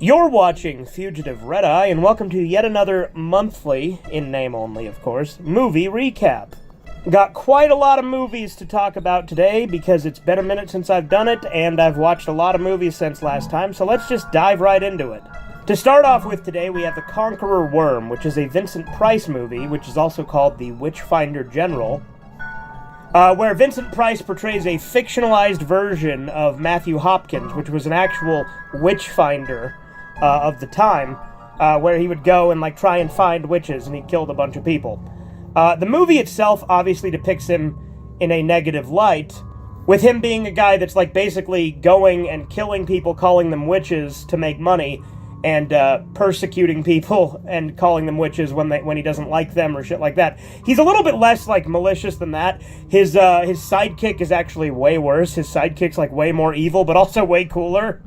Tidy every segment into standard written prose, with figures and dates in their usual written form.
You're watching Fugitive Red Eye, and welcome to yet another monthly, in name only of course, movie recap. Got quite a lot of movies to talk about today because it's been a minute since I've done it, and I've watched a lot of movies since last time, so let's just dive right into it. To start off with today, we have The Conqueror Worm, which is a Vincent Price movie, which is also called The Witchfinder General, where Vincent Price portrays a fictionalized version of Matthew Hopkins, which was an actual witchfinder of the time, where he would go and try and find witches, and he killed a bunch of people. The movie itself obviously depicts him in a negative light, with him being a guy that's basically going and killing people, calling them witches to make money, and persecuting people and calling them witches when he doesn't like them or shit like that. He's a little bit less malicious than that. His sidekick is actually way worse. His sidekick's way more evil, but also way cooler.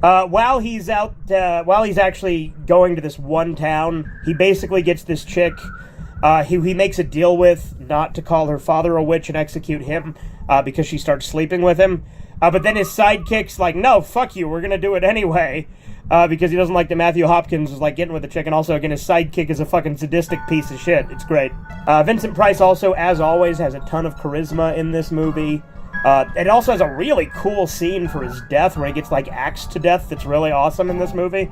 While he's actually going to this one town, he basically gets this chick he makes a deal with not to call her father a witch and execute him because she starts sleeping with him. But then his sidekick's no, fuck you, we're gonna do it anyway. Because he doesn't like that Matthew Hopkins is getting with the chick, and also, again, his sidekick is a fucking sadistic piece of shit. It's great. Vincent Price also, as always, has a ton of charisma in this movie. It also has a really cool scene for his death, where he gets, axed to death that's really awesome in this movie.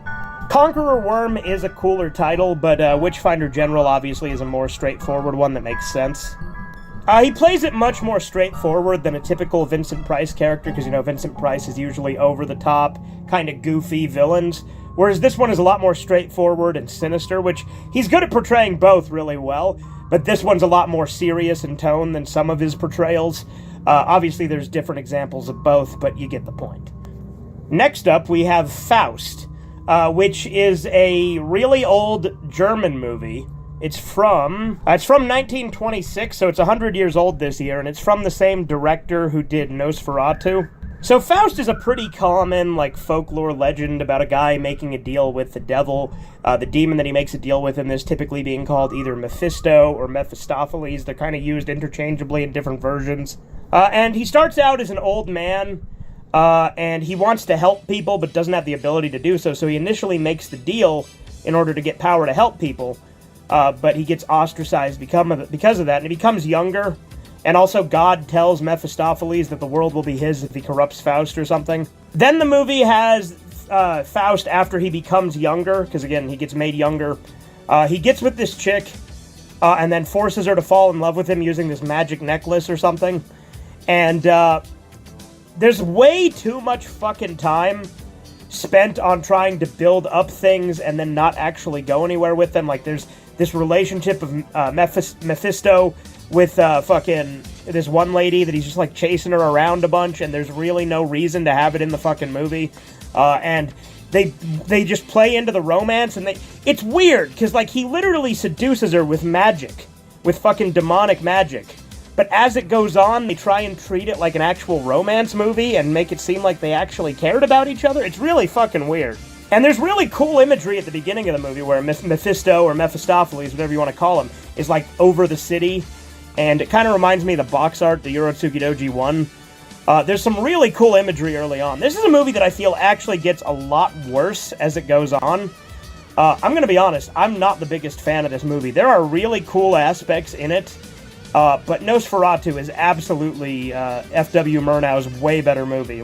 Conqueror Worm is a cooler title, but Witchfinder General, obviously, is a more straightforward one that makes sense. He plays it much more straightforward than a typical Vincent Price character, because, Vincent Price is usually over-the-top, kind of goofy villains, whereas this one is a lot more straightforward and sinister, which he's good at portraying both really well, but this one's a lot more serious in tone than some of his portrayals. Obviously, there's different examples of both, but you get the point. Next up, we have Faust, which is a really old German movie. It's from 1926, so it's 100 years old this year, and it's from the same director who did Nosferatu. So Faust is a pretty common, folklore legend about a guy making a deal with the devil. The demon that he makes a deal with in this typically being called either Mephisto or Mephistopheles. They're kind of used interchangeably in different versions. And he starts out as an old man, and he wants to help people but doesn't have the ability to do so, so he initially makes the deal in order to get power to help people. But he gets ostracized because of that, and he becomes younger, and also God tells Mephistopheles that the world will be his if he corrupts Faust or something. Then the movie has Faust after he becomes younger, because again, he gets made younger. He gets with this chick, and then forces her to fall in love with him using this magic necklace or something. And there's way too much fucking time spent on trying to build up things and then not actually go anywhere with them. There's this relationship of Mephisto with fucking this one lady that he's just chasing her around a bunch, and there's really no reason to have it in the fucking movie. And they just play into the romance, and it's weird, because he literally seduces her with magic, with fucking demonic magic. But as it goes on, they try and treat it like an actual romance movie and make it seem like they actually cared about each other. It's really fucking weird. And there's really cool imagery at the beginning of the movie where Mephisto, or Mephistopheles, whatever you want to call him, is over the city. And it kind of reminds me of the box art, the Urotsuki Doji 1. There's some really cool imagery early on. This is a movie that I feel actually gets a lot worse as it goes on. I'm going to be honest, I'm not the biggest fan of this movie. There are really cool aspects in it. But Nosferatu is absolutely F.W. Murnau's way better movie.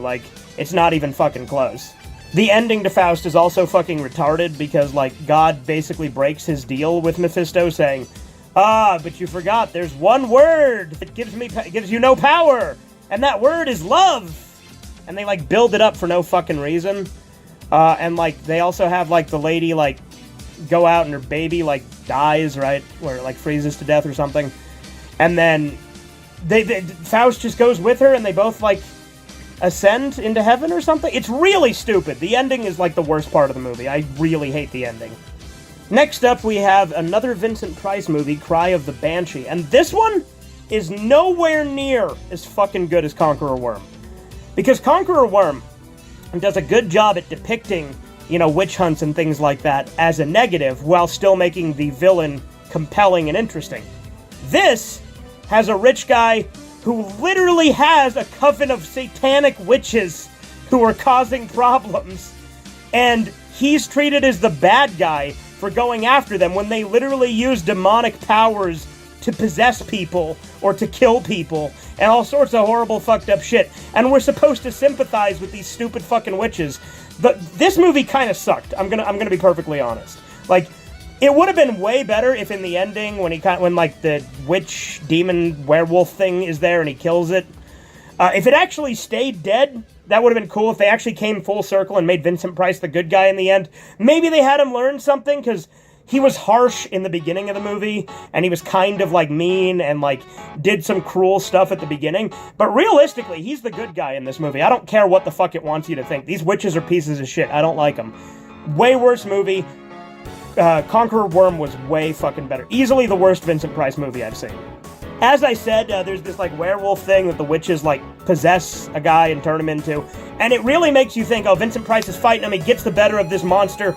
It's not even fucking close. The ending to Faust is also fucking retarded because, God basically breaks his deal with Mephisto, saying, but you forgot there's one word that gives you no power, and that word is love! And they, build it up for no fucking reason. And, they also have, the lady, go out and her baby, dies, right? Or, freezes to death or something. And then Faust just goes with her, and they both, ascend into heaven or something? It's really stupid. The ending is, the worst part of the movie. I really hate the ending. Next up, we have another Vincent Price movie, Cry of the Banshee. And this one is nowhere near as fucking good as Conqueror Worm. Because Conqueror Worm does a good job at depicting, witch hunts and things like that as a negative, while still making the villain compelling and interesting. This has a rich guy who literally has a coven of satanic witches who are causing problems, and he's treated as the bad guy for going after them when they literally use demonic powers to possess people or to kill people and all sorts of horrible fucked up shit. And we're supposed to sympathize with these stupid fucking witches. This movie kind of sucked. I'm gonna be perfectly honest. Like, it would have been way better if in the ending when like the witch demon werewolf thing is there and he kills it. If it actually stayed dead, that would have been cool. If they actually came full circle and made Vincent Price the good guy in the end. Maybe they had him learn something, because he was harsh in the beginning of the movie, and he was kind of, like, mean and, like, did some cruel stuff at the beginning. But realistically, he's the good guy in this movie. I don't care what the fuck it wants you to think. These witches are pieces of shit. I don't like them. Way worse movie. Conqueror Worm was way fucking better. Easily the worst Vincent Price movie I've seen. As I said, there's this, like, werewolf thing that the witches, like, possess a guy and turn him into. And it really makes you think, oh, Vincent Price is fighting him, he gets the better of this monster.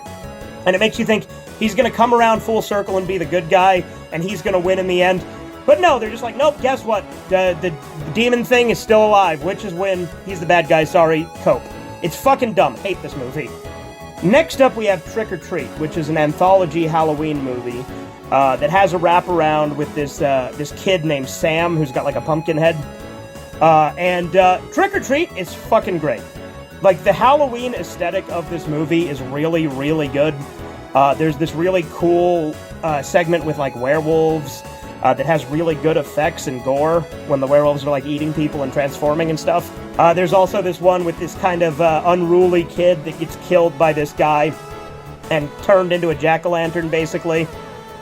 And it makes you think he's gonna come around full circle and be the good guy, and he's gonna win in the end. But no, they're just like, nope, guess what? The demon thing is still alive. Witches win. He's the bad guy, sorry, cope. It's fucking dumb. Hate this movie. Next up, we have Trick or Treat, which is an anthology Halloween movie. That has a wraparound with this kid named Sam who's got like a pumpkin head. And Trick or Treat is fucking great. Like, the Halloween aesthetic of this movie is really, really good. There's this really cool segment with like werewolves that has really good effects and gore when the werewolves are like eating people and transforming and stuff. There's also this one with this kind of unruly kid that gets killed by this guy and turned into a jack-o'-lantern, basically.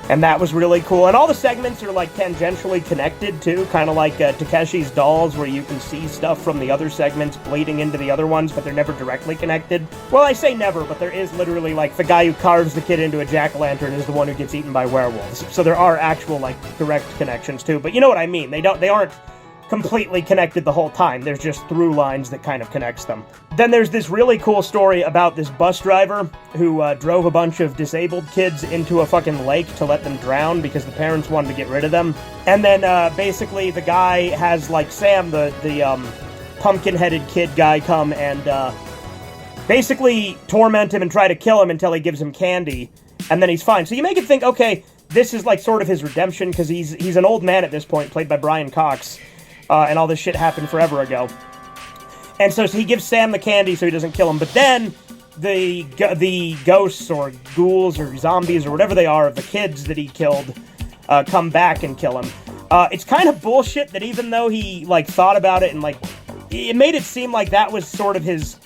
And that was really cool. And all the segments are, like, tangentially connected, too. Kind of like Takeshi's Dolls, where you can see stuff from the other segments bleeding into the other ones, but they're never directly connected. Well, I say never, but there is literally, like, the guy who carves the kid into a jack-o'-lantern is the one who gets eaten by werewolves. So there are actual, like, direct connections, too. But you know what I mean. They aren't completely connected the whole time. There's just through lines that kind of connects them. Then there's this really cool story about this bus driver who drove a bunch of disabled kids into a fucking lake to let them drown because the parents wanted to get rid of them. And then basically the guy has, like, Sam, the pumpkin-headed kid guy, come and basically torment him and try to kill him until he gives him candy, and then he's fine. So you make it think, okay, this is like sort of his redemption, because he's an old man at this point, played by Brian Cox. And all this shit happened forever ago. And so he gives Sam the candy so he doesn't kill him. But then the ghosts or ghouls or zombies or whatever they are of the kids that he killed come back and kill him. It's kind of bullshit that even though he, like, thought about it and, like, it made it seem like that was sort of his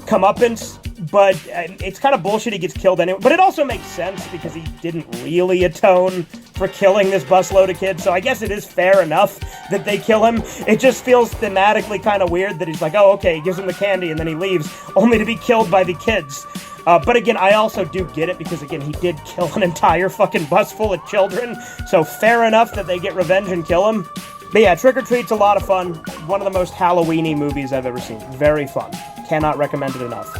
comeuppance. But it's kind of bullshit he gets killed anyway. But it also makes sense because he didn't really atone for killing this busload of kids. So I guess it is fair enough that they kill him. It just feels thematically kind of weird that he's like, oh, okay, he gives him the candy and then he leaves, only to be killed by the kids. But again, I also do get it because, again, he did kill an entire fucking bus full of children. So fair enough that they get revenge and kill him. But yeah, Trick or Treat's a lot of fun. One of the most Halloween-y movies I've ever seen. Very fun. Cannot recommend it enough.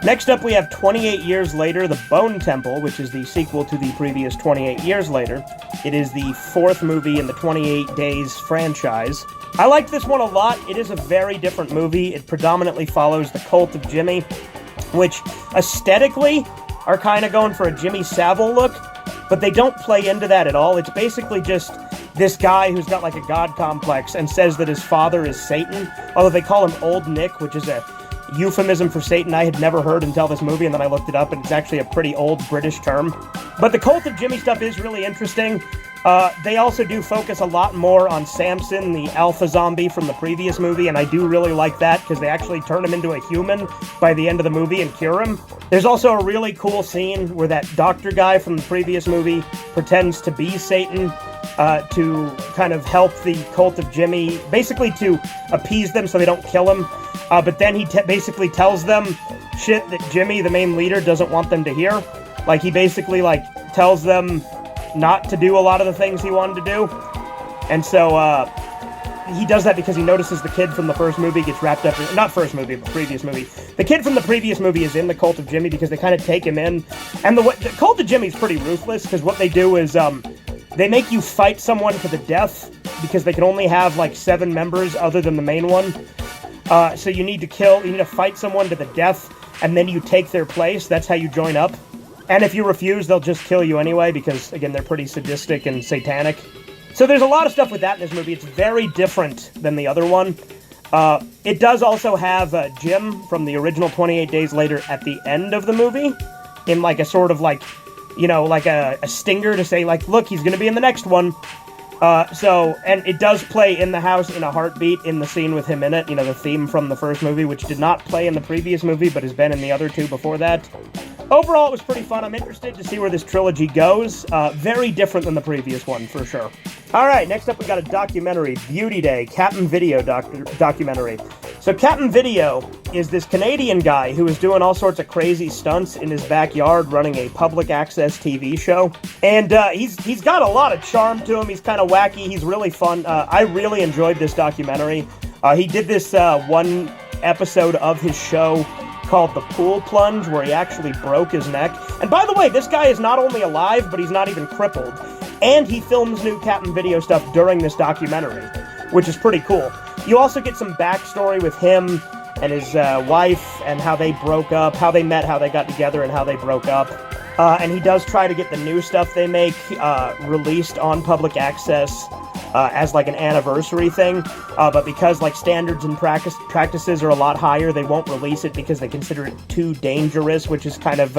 Next up, we have 28 Years Later, The Bone Temple, which is the sequel to the previous 28 Years Later. It is the fourth movie in the 28 Days franchise. I liked this one a lot. It is a very different movie. It predominantly follows the Cult of Jimmy, which aesthetically are kind of going for a Jimmy Savile look, but they don't play into that at all. It's basically just this guy who's got like a god complex and says that his father is Satan, although they call him Old Nick, which is a euphemism for Satan I had never heard until this movie, and then I looked it up, and it's actually a pretty old British term. But the Cult of Jimmy stuff is really interesting. They also do focus a lot more on Samson, the alpha zombie from the previous movie, and I do really like that because they actually turn him into a human by the end of the movie and cure him. There's also a really cool scene where that doctor guy from the previous movie pretends to be Satan to kind of help the Cult of Jimmy, basically to appease them so they don't kill him. But then he basically tells them shit that Jimmy, the main leader, doesn't want them to hear. Like, he basically, like, tells them not to do a lot of the things he wanted to do. And so, he does that because he notices the kid from the first movie gets wrapped up in, not first movie, but previous movie. The kid from the previous movie is in the Cult of Jimmy because they kind of take him in. And the Cult of Jimmy is pretty ruthless because what they do is, they make you fight someone to the death because they can only have, like, 7 members other than the main one. So you need to fight someone to the death, and then you take their place. That's how you join up. And if you refuse, they'll just kill you anyway, because, again, they're pretty sadistic and satanic. So there's a lot of stuff with that in this movie. It's very different than the other one. It does also have Jim from the original 28 Days Later at the end of the movie, in like a sort of like, you know, like a stinger to say, like, look, he's going to be in the next one. And it does play in the house in a heartbeat in the scene with him in it, you know, the theme from the first movie, which did not play in the previous movie, but has been in the other two before that. Overall, it was pretty fun. I'm interested to see where this trilogy goes. Very different than the previous one, for sure. All right, next up we got a documentary, Beauty Day, Captain Video documentary. So Captain Video is this Canadian guy who is doing all sorts of crazy stunts in his backyard running a public access TV show. And he's got a lot of charm to him. He's kind of wacky. He's really fun. I really enjoyed this documentary. He did this one episode of his show called The Pool Plunge, where he actually broke his neck. And by the way, this guy is not only alive, but he's not even crippled. And he films new Captain Video stuff during this documentary, which is pretty cool. You also get some backstory with him and his wife, and how they broke up, how they met, how they got together, and how they broke up. And he does try to get the new stuff they make released on public access as like an anniversary thing, but because like standards and practices are a lot higher, they won't release it because they consider it too dangerous, which is kind of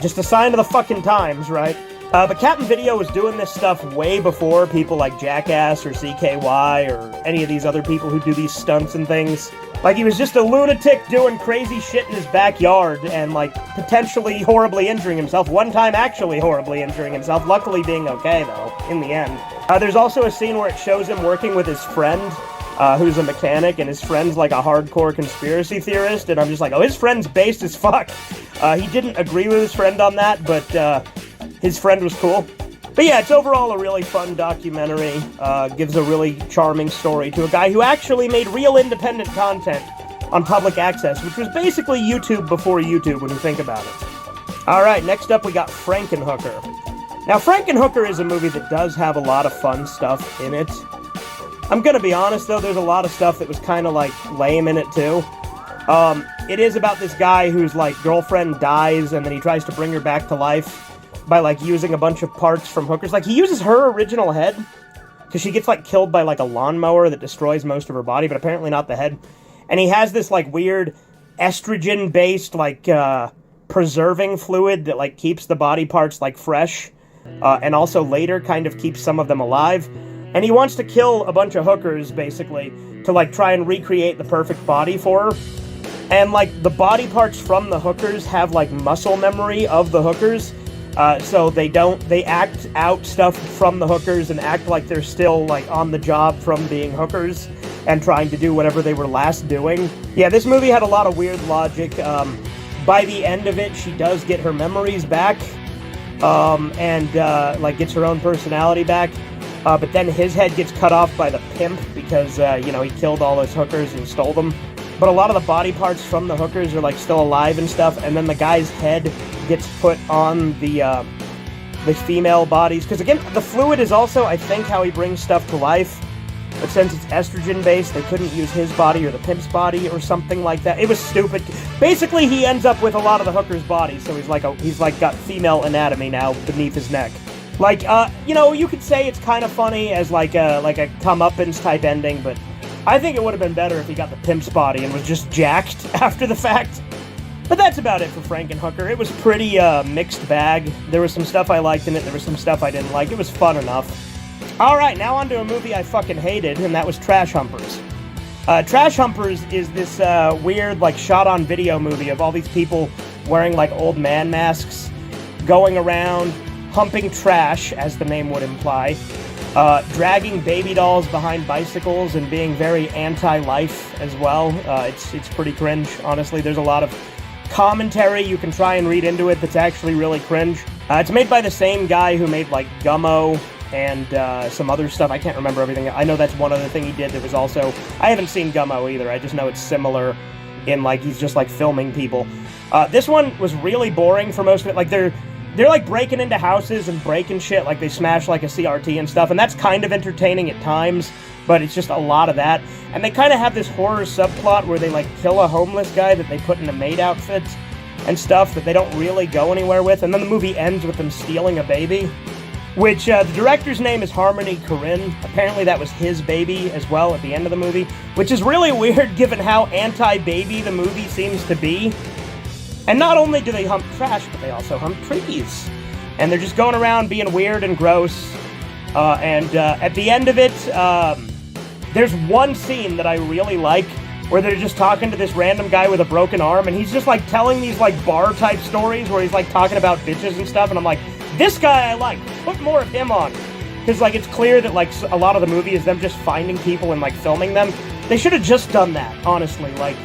just a sign of the fucking times, right? But Captain Video was doing this stuff way before people like Jackass or CKY or any of these other people who do these stunts and things. Like, he was just a lunatic doing crazy shit in his backyard and, like, potentially horribly injuring himself. One time actually horribly injuring himself, luckily being okay, though, in the end. There's also a scene where it shows him working with his friend, who's a mechanic, and his friend's, like, a hardcore conspiracy theorist, and I'm just like, oh, his friend's based as fuck. He didn't agree with his friend on that, but his friend was cool. But yeah, it's overall a really fun documentary. Gives a really charming story to a guy who actually made real independent content on public access, which was basically YouTube before YouTube when you think about it. Alright, next up we got Frankenhooker. Now, Frankenhooker is a movie that does have a lot of fun stuff in it. I'm gonna be honest though, there's a lot of stuff that was kind of like lame in it too. It is about this guy whose like girlfriend dies and then he tries to bring her back to life by, like, using a bunch of parts from hookers. Like, he uses her original head, because she gets, like, killed by, like, a lawnmower that destroys most of her body, but apparently not the head. And he has this, like, weird estrogen-based, like, preserving fluid that, like, keeps the body parts, like, fresh, and also later kind of keeps some of them alive. And he wants to kill a bunch of hookers, basically, to, like, try and recreate the perfect body for her. And, like, the body parts from the hookers have, like, muscle memory of the hookers, so they act out stuff from the hookers and act like they're still, like, on the job from being hookers and trying to do whatever they were last doing. Yeah, this movie had a lot of weird logic. By the end of it, she does get her memories back, and like, gets her own personality back. But then his head gets cut off by the pimp because, you know, he killed all those hookers and stole them. But a lot of the body parts from the hookers are, like, still alive and stuff, and then the guy's head gets put on the female bodies. Because, again, the fluid is also, I think, how he brings stuff to life. But since it's estrogen-based, they couldn't use his body or the pimp's body or something like that. It was stupid. Basically, he ends up with a lot of the hooker's bodies, so he's got female anatomy now beneath his neck. Like, you know, you could say it's kind of funny as, like a comeuppance type ending, but I think it would have been better if he got the pimp's body and was just jacked after the fact. But that's about it for Frankenhooker. It was pretty mixed bag. There was some stuff I liked in it, there was some stuff I didn't like. It was fun enough. Alright, now on to a movie I fucking hated, and that was Trash Humpers. Trash Humpers is this weird, like, shot-on-video movie of all these people wearing, like, old man masks, going around, humping trash, as the name would imply, dragging baby dolls behind bicycles and being very anti-life as well. It's pretty cringe, honestly. There's a lot of commentary you can try and read into it that's actually really cringe. It's made by the same guy who made, like, Gummo and some other stuff. I can't remember everything. I know that's one other thing he did. There was also... I haven't seen Gummo either. I just know it's similar in, like, he's just, like, filming people. This one was really boring for most of it. Like, they're like breaking into houses and breaking shit, like they smash like a CRT and stuff, and that's kind of entertaining at times, but it's just a lot of that. And they kind of have this horror subplot where they like kill a homeless guy that they put in a maid outfit and stuff that they don't really go anywhere with, and then the movie ends with them stealing a baby, which the director's name is Harmony Korine. Apparently that was his baby as well at the end of the movie, which is really weird given how anti-baby the movie seems to be. And not only do they hump trash, but they also hump trees. And they're just going around being weird and gross. And at the end of it, there's one scene that I really like where they're just talking to this random guy with a broken arm, and he's just like telling these like bar-type stories where he's like talking about bitches and stuff, and I'm like, this guy I like, put more of him on. Because like it's clear that like a lot of the movie is them just finding people and like filming them. They should have just done that, honestly. Like,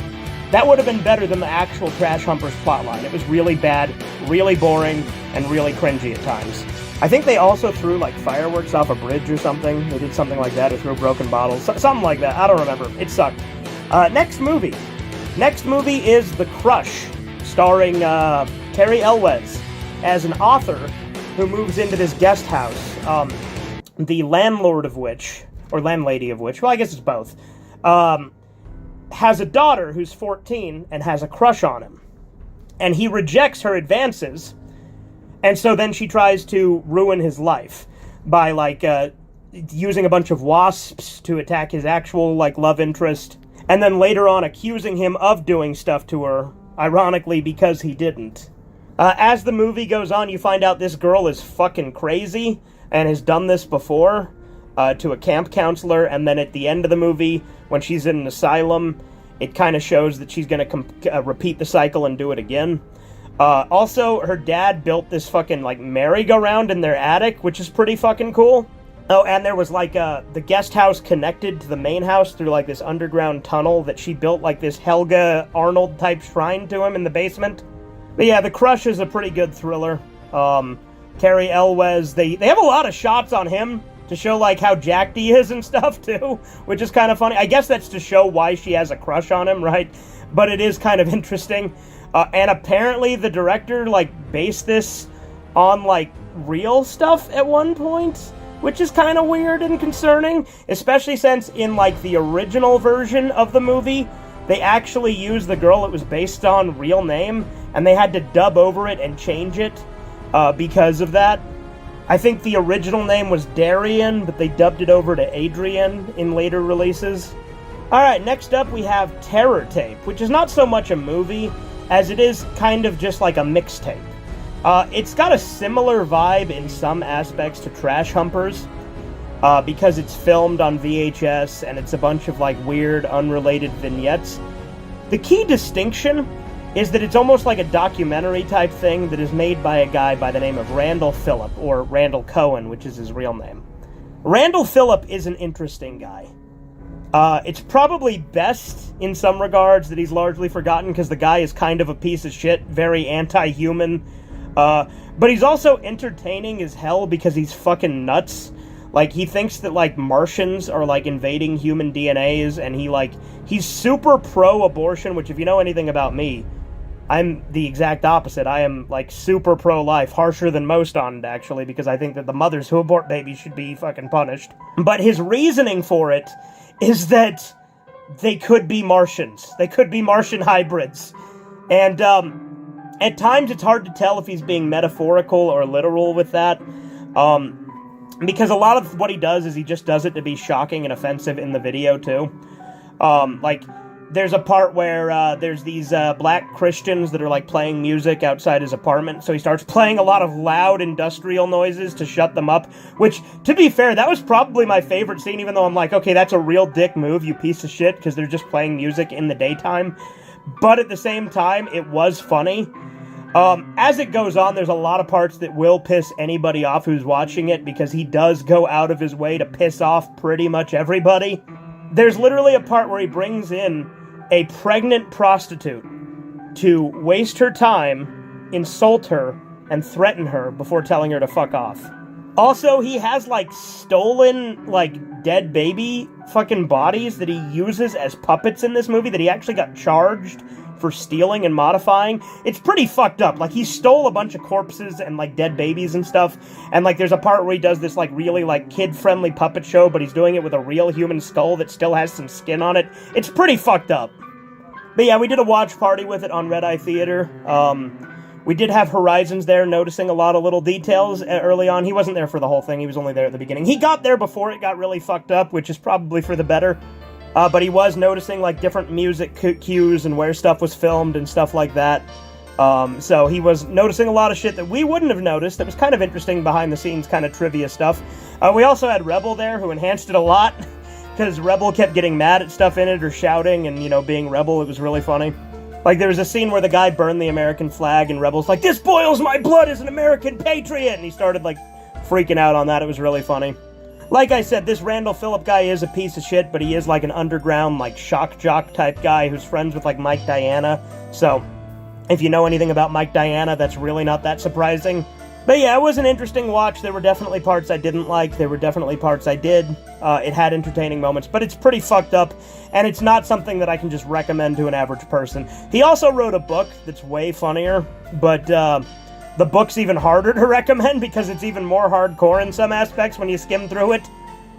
that would have been better than the actual Trash Humpers plotline. It was really bad, really boring, and really cringy at times. I think they also threw, like, fireworks off a bridge or something. They did something like that, or threw broken bottles. Something like that. I don't remember. It sucked. Next movie. Next movie is The Crush, starring Cary Elwes as an author who moves into this guest house, the landlord of which, or landlady of which, well, I guess it's both, has a daughter who's 14 and has a crush on him. And he rejects her advances, and so then she tries to ruin his life by, like, using a bunch of wasps to attack his actual, like, love interest, and then later on accusing him of doing stuff to her, ironically because he didn't. As the movie goes on, you find out this girl is fucking crazy and has done this before, to a camp counselor, and then at the end of the movie, when she's in an asylum, it kind of shows that she's going to repeat the cycle and do it again. Also, her dad built this fucking, like, merry-go-round in their attic, which is pretty fucking cool. Oh, and there was, like, the guest house connected to the main house through, like, this underground tunnel that she built, like, this Helga Arnold-type shrine to him in the basement. But yeah, The Crush is a pretty good thriller. Cary Elwes, they have a lot of shots on him to show, like, how jacked he is and stuff, too, which is kind of funny. I guess that's to show why she has a crush on him, right? But it is kind of interesting. And apparently the director, like, based this on, like, real stuff at one point, which is kind of weird and concerning, especially since in, like, the original version of the movie, they actually used the girl it was based on real name, and they had to dub over it and change it because of that. I think the original name was Darian, but they dubbed it over to Adrian in later releases. Alright, next up we have Terror Tape, which is not so much a movie as it is kind of just like a mixtape. It's got a similar vibe in some aspects to Trash Humpers, because it's filmed on VHS and it's a bunch of like weird, unrelated vignettes. The key distinction is that it's almost like a documentary type thing that is made by a guy by the name of Randall Phillip, or Randall Cohen, which is his real name. Randall Phillip is an interesting guy. It's probably best, in some regards, that he's largely forgotten, because the guy is kind of a piece of shit, very anti-human, but he's also entertaining as hell because he's fucking nuts. Like, he thinks that, like, Martians are, like, invading human DNAs, and he's super pro-abortion, which, if you know anything about me, I'm the exact opposite. I am, like, super pro-life, harsher than most on it, actually, because I think that the mothers who abort babies should be fucking punished. But his reasoning for it is that they could be Martians. They could be Martian hybrids. And, at times it's hard to tell if he's being metaphorical or literal with that, because a lot of what he does is he just does it to be shocking and offensive in the video, too. Like, there's a part where, there's these, black Christians that are, like, playing music outside his apartment, so he starts playing a lot of loud industrial noises to shut them up, which, to be fair, that was probably my favorite scene, even though I'm like, okay, that's a real dick move, you piece of shit, because they're just playing music in the daytime. But at the same time, it was funny. As it goes on, there's a lot of parts that will piss anybody off who's watching it, because he does go out of his way to piss off pretty much everybody. There's literally a part where he brings in a pregnant prostitute to waste her time, insult her, and threaten her before telling her to fuck off. Also, he has, like, stolen, like, dead baby fucking bodies that he uses as puppets in this movie that he actually got charged for stealing and modifying. It's pretty fucked up. Like, he stole a bunch of corpses and, like, dead babies and stuff, and, like, there's a part where he does this, like, really, like, kid-friendly puppet show, but he's doing it with a real human skull that still has some skin on it. It's pretty fucked up. But yeah, we did a watch party with it on Red Eye Theater. We did have Horizons there, noticing a lot of little details early on. He wasn't there for the whole thing, he was only there at the beginning. He got there before it got really fucked up, which is probably for the better. But he was noticing, like, different music cues and where stuff was filmed and stuff like that. So he was noticing a lot of shit that we wouldn't have noticed that was kind of interesting behind-the-scenes kind of trivia stuff. We also had Rebel there, who enhanced it a lot, because Rebel kept getting mad at stuff in it or shouting and, you know, being Rebel. It was really funny. Like, there was a scene where the guy burned the American flag, and Rebel's like, "This boils my blood as an American patriot!" And he started, like, freaking out on that. It was really funny. Like I said, this Randall Phillip guy is a piece of shit, but he is, like, an underground, like, shock jock type guy who's friends with, like, Mike Diana. So, if you know anything about Mike Diana, that's really not that surprising. But yeah, it was an interesting watch. There were definitely parts I didn't like. There were definitely parts I did. It had entertaining moments, but it's pretty fucked up, and it's not something that I can just recommend to an average person. He also wrote a book that's way funnier, but the book's even harder to recommend because it's even more hardcore in some aspects when you skim through it.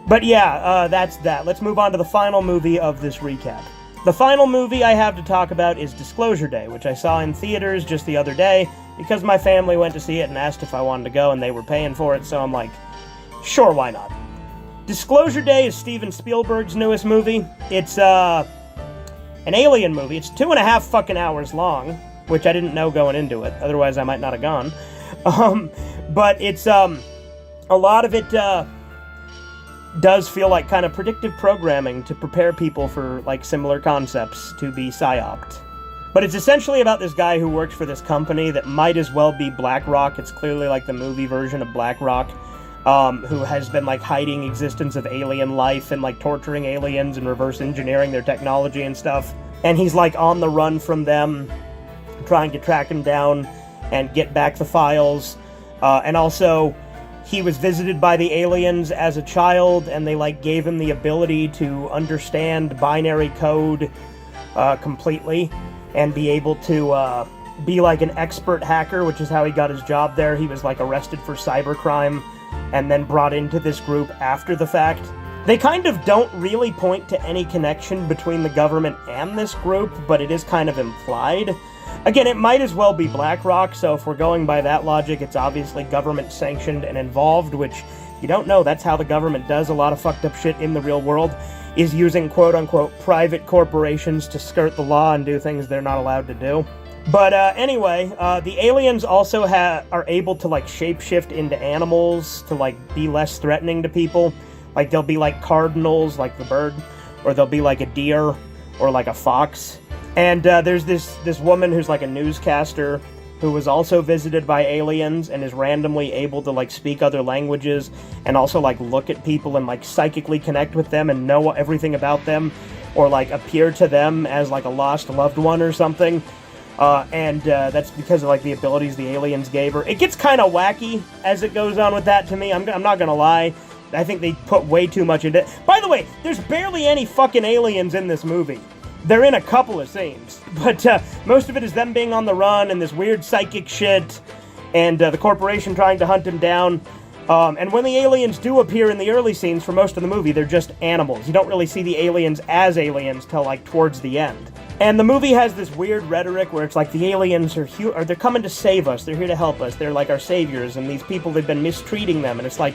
But yeah, that's that. Let's move on to the final movie of this recap. The final movie I have to talk about is Disclosure Day, which I saw in theaters just the other day because my family went to see it and asked if I wanted to go, and they were paying for it, so I'm like, sure, why not? Disclosure Day is Steven Spielberg's newest movie. It's an alien movie. It's 2.5 fucking hours long, which I didn't know going into it. Otherwise, I might not have gone. But it's a lot of it does feel like kind of predictive programming to prepare people for, like, similar concepts to be psyoped. But it's essentially about this guy who works for this company that might as well be BlackRock. It's clearly like the movie version of BlackRock, who has been, like, hiding existence of alien life and, like, torturing aliens and reverse engineering their technology and stuff. And he's, like, on the run from them, trying to track him down and get back the files. And also, he was visited by the aliens as a child, and they, like, gave him the ability to understand binary code completely and be able to be, like, an expert hacker, which is how he got his job there. He was, like, arrested for cybercrime and then brought into this group after the fact. They kind of don't really point to any connection between the government and this group, but it is kind of implied. Again, it might as well be BlackRock, so if we're going by that logic, it's obviously government-sanctioned and involved, which, you don't know, that's how the government does a lot of fucked up shit in the real world, is using quote-unquote private corporations to skirt the law and do things they're not allowed to do. But anyway, the aliens also are able to, like, shapeshift into animals to, like, be less threatening to people. Like, they'll be like cardinals, like the bird, or they'll be like a deer, or like a fox. And there's this woman who's like a newscaster who was also visited by aliens and is randomly able to, like, speak other languages and also, like, look at people and, like, psychically connect with them and know everything about them, or, like, appear to them as, like, a lost loved one or something. And that's because of, like, the abilities the aliens gave her. It gets kind of wacky as it goes on with that to me. I'm not gonna lie. I think they put way too much into it. By the way, there's barely any fucking aliens in this movie. They're in a couple of scenes, but most of it is them being on the run and this weird psychic shit, and the corporation trying to hunt him down. And when the aliens do appear in the early scenes for most of the movie, they're just animals. You don't really see the aliens as aliens till, like, towards the end. And the movie has this weird rhetoric where it's like the aliens are they're coming to save us. They're here to help us. They're like our saviors, and these people, they've been mistreating them. And it's like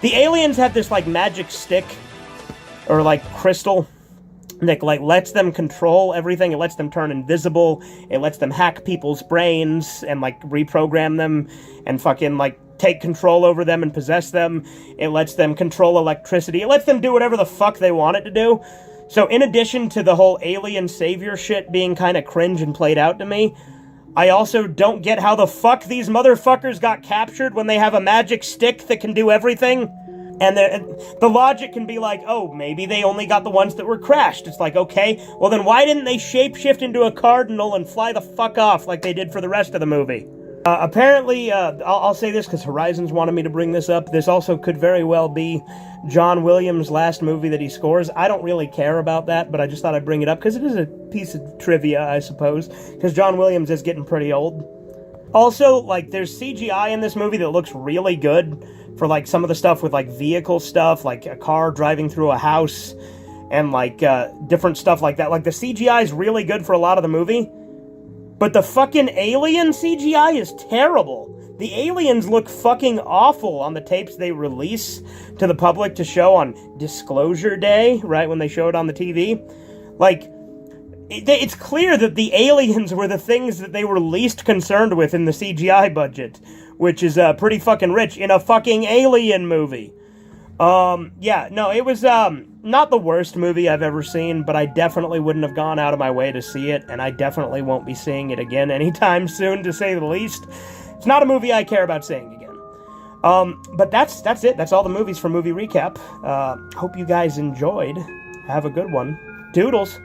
the aliens have this, like, magic stick or, like, crystal that, like, lets them control everything. It lets them turn invisible. It lets them hack people's brains and, like, reprogram them and fucking, like, take control over them and possess them. It lets them control electricity. It lets them do whatever the fuck they want it to do. So in addition to the whole alien savior shit being kind of cringe and played out to me, I also don't get how the fuck these motherfuckers got captured when they have a magic stick that can do everything. And the logic can be like, oh, maybe they only got the ones that were crashed. It's like, okay, well then why didn't they shapeshift into a cardinal and fly the fuck off like they did for the rest of the movie? Apparently, I'll say this because Horizons wanted me to bring this up. This also could very well be John Williams' last movie that he scores. I don't really care about that, but I just thought I'd bring it up because it is a piece of trivia, I suppose, because John Williams is getting pretty old. Also, like, there's CGI in this movie that looks really good for, like, some of the stuff with, like, vehicle stuff, like a car driving through a house, and, like, different stuff like that. Like, the CGI is really good for a lot of the movie. But the fucking alien CGI is terrible. The aliens look fucking awful on the tapes they release to the public to show on Disclosure Day, right, when they show it on the TV. Like, it's clear that the aliens were the things that they were least concerned with in the CGI budget, which is pretty fucking rich in a fucking alien movie. Yeah, no, it was, not the worst movie I've ever seen, but I definitely wouldn't have gone out of my way to see it, and I definitely won't be seeing it again anytime soon, to say the least. It's not a movie I care about seeing again. But that's it. That's all the movies for Movie Recap. Hope you guys enjoyed. Have a good one. Doodles.